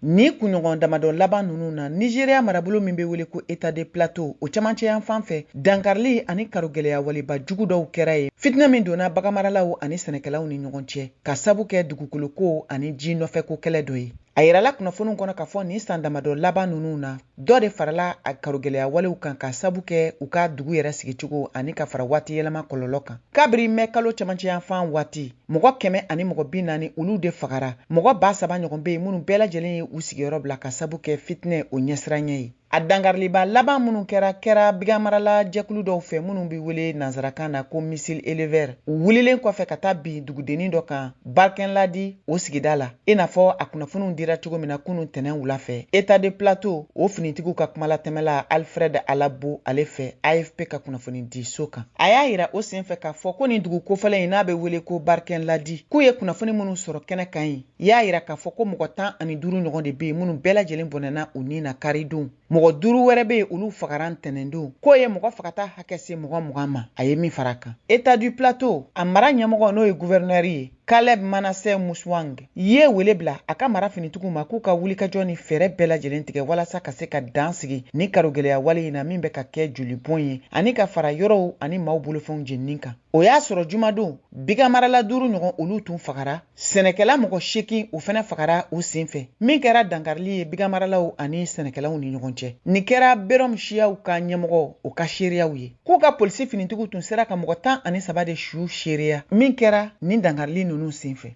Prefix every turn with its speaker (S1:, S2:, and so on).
S1: Ni kunɲɔgɔn damadɔ laban ninnu na Nigeria marabolo min bɛ wele ko État de Plateau o camancɛ yan fan fɛ dankarili ani karogɛlɛya waliba jugu dɔw kɛra ye. Fitina min donna baganmaralaw ani sɛnɛkɛlaw ni ɲɔgɔn cɛ ka sabu kɛ dugukoloko ani ji nɔfɛko kɛlɛ dɔ ye. A yirala kunnafoniw kɔnɔ ka fɔ nin san damadɔ laban ninnu na dɔ de farala a karogɛlɛya walew kan ka sabu kɛ u ka dugu yɛrɛ sigicogo ani ka fara waati yɛlɛma kɔlɔlɔ kan. Kabiri mɛ kalo camancɛ yan fan waati mɔgɔ 100 ani mɔgɔ 40 olu de fagara. Mɔgɔ 3,000 ɲɔgɔn bɛ yen minnu bɛɛ lajɛlen ye u sigiyɔrɔ bila ka sabu kɛ fitinɛ o ɲɛsiranya ye. A dangariliba laban minnu kɛra bigamarala jɛkulu dɔw fɛ minnu bɛ wele nanzarakan na ko missile éleveur u wulilen kɔfɛ ka taa bin dugudennin dɔ kan Barkinladi o sigida la. I n'a fɔ a kunnafoniw dira cogo min na kunun tɛnɛn wula fɛ. État de Plateau o finitigiw ka kumalatɛmɛla Alfred Alabo ale fɛ AFP ka kunnafoni di so kan. A y'a yira o senfɛ k'a fɔ ko nin dugu kofɔlen in n'a bɛ wele ko Barkinladi k'u ye kunnafoni minnu sɔrɔ kɛnɛ kan ye. Y'a yira k'a fɔ ko mɔgɔ 15 ɲɔgɔn de bɛ yen minnu bɛɛ lajɛlen bɔnɛna u ni na karidon. Mɔgɔ 5 wɛrɛ bɛ yen olu fagaran tɛnɛndon k'o ye mɔgɔ fagata hakɛ se mɔgɔ 20 ma. A ye min fara kan. État du Plateau a mara ɲɛmɔgɔ n'o ye gouverneur ye Caleb Manasseh Muswang ye wele bila a ka mara finitigiw ma k'u ka wulikajɔ ni fɛɛrɛ bɛɛ lajɛlen tigɛ walasa ka se ka dan sigi ni karogɛlɛya wale in na min bɛ ka kɛ jolibɔn ye ani ka fara yɔrɔw ani maaw bolofɛnw jeninin kan. O y'a sɔrɔ jumadon bigamarala 5 ɲɔgɔn olu tun fagara. Sɛnɛkɛla mɔgɔ 8 u fana fagara u senfɛ. Min kɛra dankarili ye bigamaralaw ani sɛnɛkɛlaw ni ɲɔgɔn cɛ. Nin kɛra Berom Siyaw ka ɲɛmɔgɔ o ka seereyaw ye. K'u ka polisi finitigiw tun sera ka mɔgɔ 13 de su seereya. Min kɛra nin dankarili ninnu senfɛ.